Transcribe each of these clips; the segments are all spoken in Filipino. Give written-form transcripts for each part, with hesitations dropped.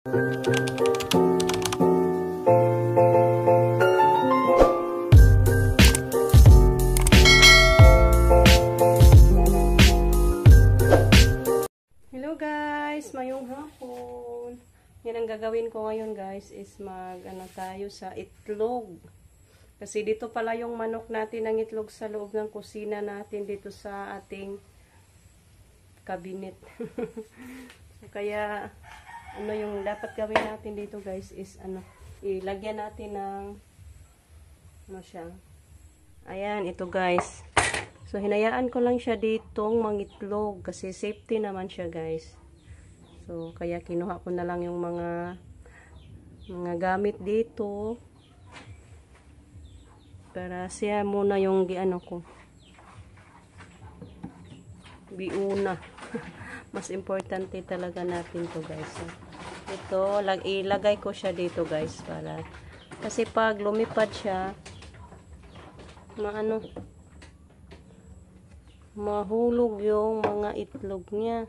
Hello guys, mayong hapon. Yan ang gagawin ko ngayon guys is tayo sa itlog. Kasi dito pala yung manok natin ng itlog sa loob ng kusina natin dito sa ating cabinet. Kaya yung dapat gawin natin dito guys is ilagyan natin ng ayan, ito guys. So hinayaan ko lang siya ditong mangitlog kasi safety naman siya guys. So kaya kinuha ko na lang yung mga gamit dito para siya muna yung ko biuna. Mas importante talaga natin to guys. Ito ilagay ko siya dito guys para kasi pag lumipad siya mahulog yung mga itlog niya.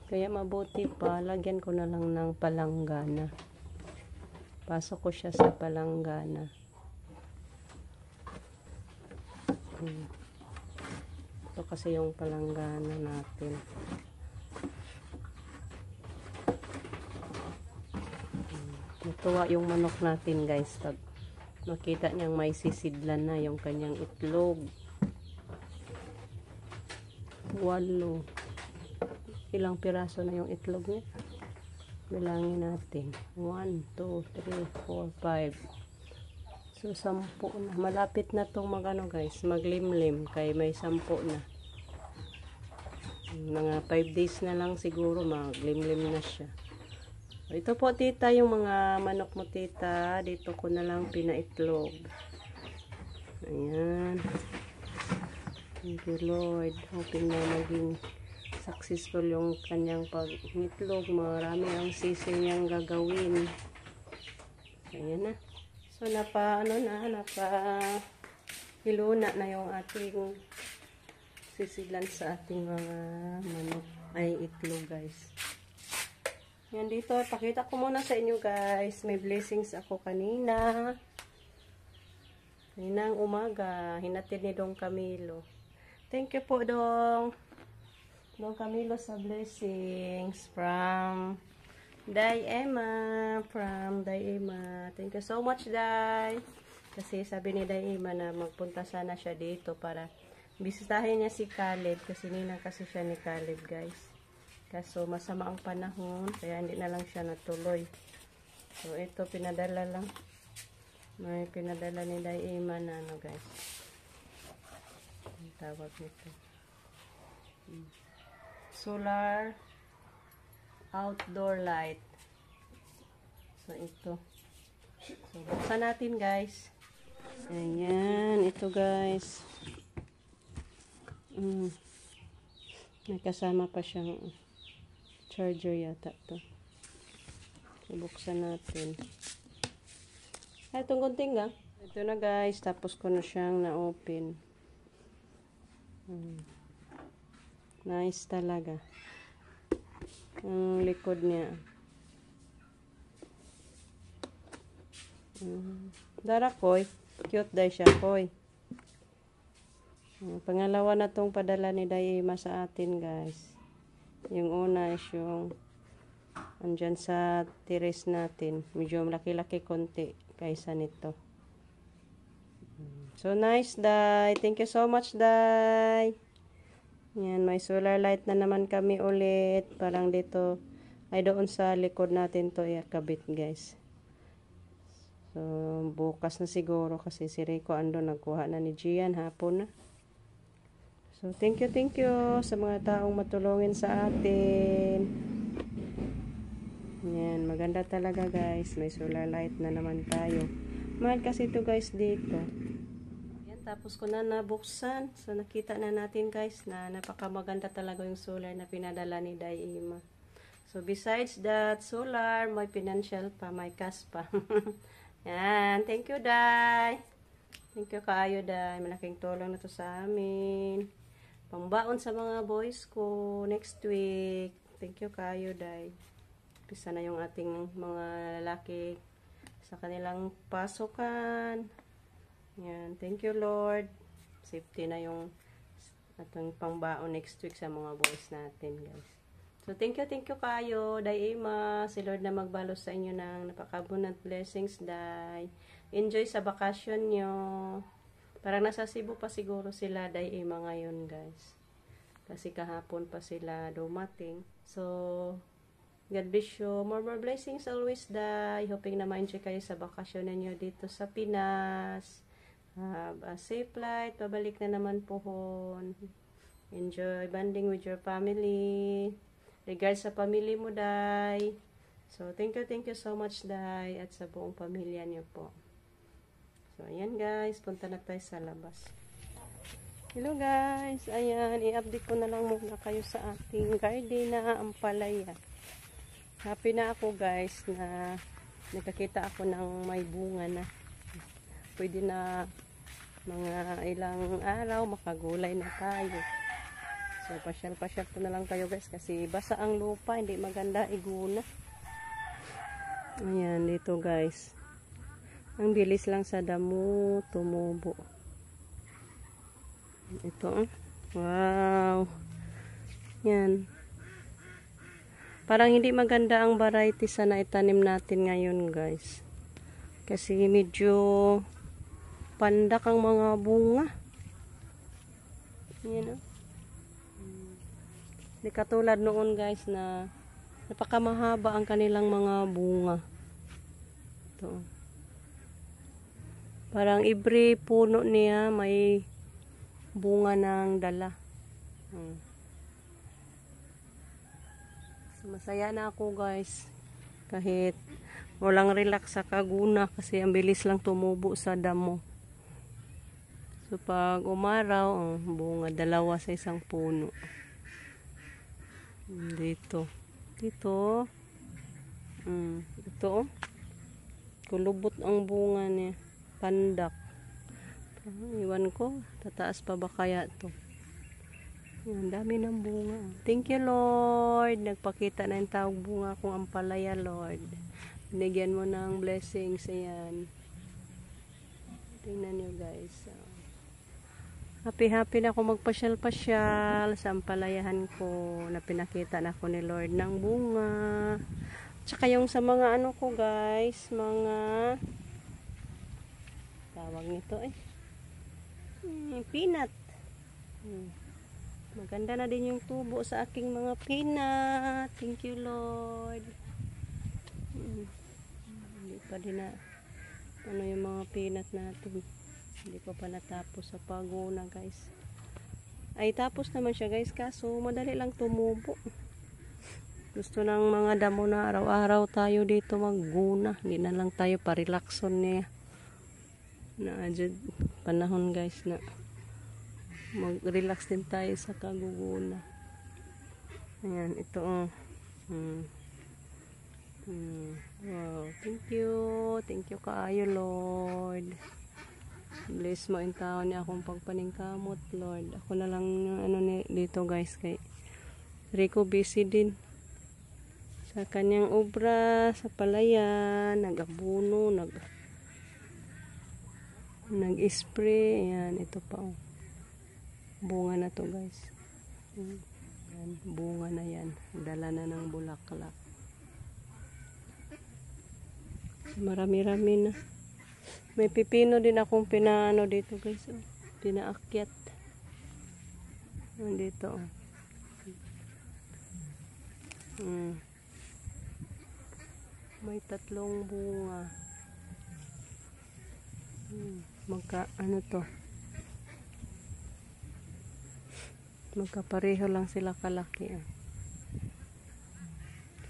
Kaya mabuti pa lagyan ko na lang ng palanggana. Pasok ko siya sa palanggana. Ito kasi yung palanggana natin. Natuwa yung manok natin guys pag makita niyang may sisidlan na yung kanyang itlog. 8. Ilang piraso na yung itlog niya? Bilangin natin. 1, 2, 3, 4, 5. So 10 na. Malapit na tong guys, maglimlim kay may 10 na. Mga 5 days na lang siguro maglimlim na siya. So, ito po tita yung mga manok mo tita. Dito ko na lang pinaitlog. Ayan. Thank you Lord. Hoping na maging successful yung kanyang pag-itlog. Marami ang sisi niyang gagawin. Ayan na. So hiluna na yung ating sisilan sa ating mga manok ay itlog guys. Yan dito, pakita ko muna sa inyo guys. May blessings ako kaninang umaga. Hinatid ni Dong Camilo. Thank you po Dong Camilo sa blessings from Day Emma. Thank you so much Day. Kasi sabi ni Day Emma na magpunta sana siya dito para bisitahin niya si Caleb. Kasi ninang kasi siya ni Caleb guys. Kaso masama ang panahon. Kaya hindi na lang siya natuloy. So ito pinadala lang. May pinadala ni Day Emma na guys. Ang tawag nito. Solar outdoor light. So ito. So buksan natin guys. Ayan, ito guys. May kasama pa siyang charger yata to. So buksan natin. Ay, itong gunting ga. Ito na guys, tapos ko na siyang na-open. Nice talaga. Ang likod niya. Dara koy. Cute dahil siya koy. Pangalawa na tong padala ni Dayema sa atin guys. Yung una is yung andyan sa terrace natin. Medyo laki-laki konti kaysa nito. So nice Day. Thank you so much Day. Yan, may solar light na naman kami ulit. Parang dito, ay doon sa likod natin to ikabit guys. So, bukas na siguro kasi si Rico ando nagkuha na ni Gian hapon na. So, thank you sa mga taong matulungin sa atin. Yan, maganda talaga guys. May solar light na naman tayo. Mahal kasi ito guys dito. Tapos ko na nabuksan. So, nakita na natin guys na napakamaganda talaga yung solar na pinadala ni Dayema. So, besides that solar, may financial pa, may cash pa. Yan. Thank you, Day. Thank you kaayo, Day. Malaking tulong na to sa amin. Pangbaon sa mga boys ko next week. Thank you kaayo, Day. Umpisa na yung ating mga lalaki sa kanilang pasukan. Yan. Thank you, Lord. Safety na yung atong pangbaon next week sa mga boys natin, guys. So, thank you kayo, Day Ima. Si Lord na magbalos sa inyo ng napaka-abundant blessings, Day. Enjoy sa bakasyon nyo. Parang nasa Cebu pa siguro sila, Day Ima, ngayon, guys. Kasi kahapon pa sila dumating. So, God bless you. More blessings always, Day. Hoping na ma-enjoy kayo sa bakasyon ninyo dito sa Pinas. Have a safe flight. Pabalik na naman pohon. Enjoy bonding with your family. Regards sa family mo, Day. So, thank you so much, Day. At sa buong pamilya niyo po. So, ayan, guys. Punta na tayo sa labas. Hello, guys. Ayan, i-update ko na lang muna kayo sa ating garden na ampalaya. Happy na ako, guys, na nakakita ako ng may bunga na. Pwede na mga ilang araw makagulay na tayo. So, pasyal-pasyal ko na lang kayo, guys, kasi basa ang lupa, hindi maganda iguna. Ayan, dito, guys. Ang bilis lang sa damo tumubo. Ito, wow. Yan. Parang hindi maganda ang variety sa naitanim natin ngayon, guys. Kasi medyo pandak ang mga bunga. Yan, Hindi katulad noon, guys, na napakamahaba ang kanilang mga bunga. Ito. Parang every puno niya may bunga ng dala. So, masaya na ako, guys. Kahit walang relax sa kaguna kasi ang bilis lang tumubo sa damo. So, pag umaraw, bunga dalawa sa isang puno. Dito. Ito, kulubot ang bunga niya. Pandak. Iwan ko, tataas pa ba kaya to? Ang dami ng bunga. Thank you, Lord. Nagpakita na yung tawag bunga kong ampalaya, Lord. Binigyan mo ng blessings. Ayan. Tingnan nyo, guys. Happy na ako magpasyal-pasyal sa ampalayahan ko na pinakita na ako ni Lord ng bunga. Tsaka yung sa mga ano ko, guys, mga tawag nito peanut. Maganda na din yung tubo sa aking mga peanut. Thank you, Lord. Hindi pa din na yung mga peanut natin. Hindi pa natapos sa paguna, guys. Ay, tapos naman siya, guys. Kaso, madali lang tumubo. Gusto ng mga damo na araw-araw tayo dito magguna. Hindi na lang tayo pa-relaxon niya. Na panahon, guys, na mag-relax din tayo sa kaguguna. Ayan, ito wow, thank you kaayo, Lord. Bless mo in taon niya akong pagpaningkamot, Lord. Ako na lang dito, guys, kay Rico busy din sa kanyang obra sa palayan, nag-abuno, nag-spray. Ayan, ito pa, bunga na to, guys. Ayan, bunga na yan. Dala na ng bulaklak. Marami-rami na. May pipino din akong pinaano dito, guys. Pinaakyat. Dito. May 3 bunga. Magkapareho lang sila kalaki.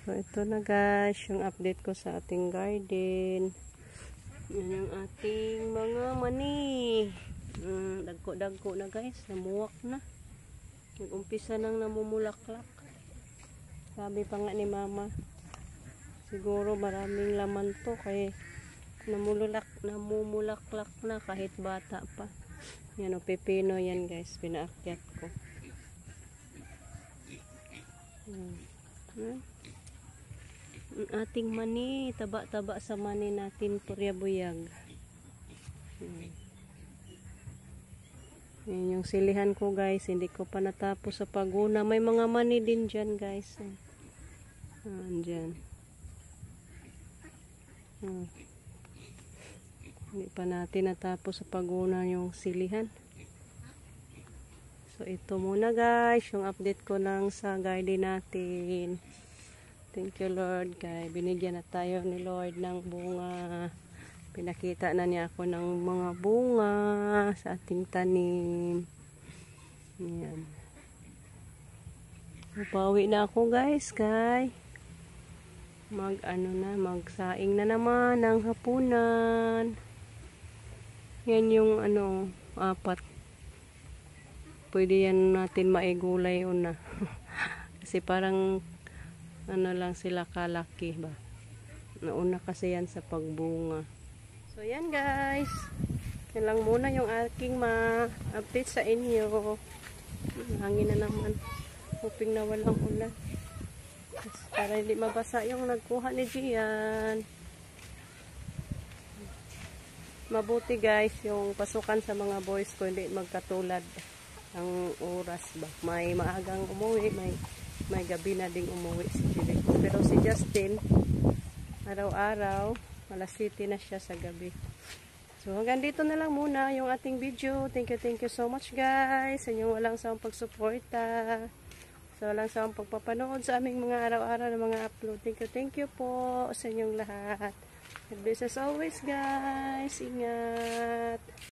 So, ito na, guys, yung update ko sa ating garden. Yan ang ating mga mani. Dagko-dagko na, guys. Namuwak na. Nag-umpisa nang namumulaklak. Sabi pa nga ni Mama, siguro maraming laman to kaya namumulaklak na kahit bata pa. Yan o, pepino yan, guys. Pinaakyat ko. Ang ating mani, taba-taba sa mani natin, puryabuyag. Yan yung silihan ko guys, hindi ko pa natapos sa paguna. May mga mani din dyan guys. Andyan. Hindi pa natin natapos sa paguna yung silihan. So ito muna guys, yung update ko lang sa garden natin. Thank you Lord, kay binigyan na tayo ni Lord ng bunga. Pinakita na niya ako ng mga bunga sa ating tanim. Yan. Upawi na ako guys, kay magsaing na naman ng hapunan. Yan yung 4. Pwede yan natin maigulay una. Kasi parang lang sila kalaki ba. Nauna kasi yan sa pagbunga. So yan guys. Yan lang muna yung aking ma-update sa inyo. Hangin na naman. Hoping na walang ulan. Para hindi mabasa yung nagkuha ni Gian. Mabuti guys yung pasukan sa mga boys ko hindi magkatulad ang oras ba. May maagang umuwi, may gabi na ding umuwi si Jericho. Pero si Justin, araw-araw, alas 7 na siya sa gabi. So hanggang dito na lang muna yung ating video. Thank you so much guys. Sa inyong walang sawang pagsuporta. Sa walang sawang pagpapanood sa aming mga araw-araw na mga upload. Thank you po sa inyong lahat. God bless as always guys. Ingat.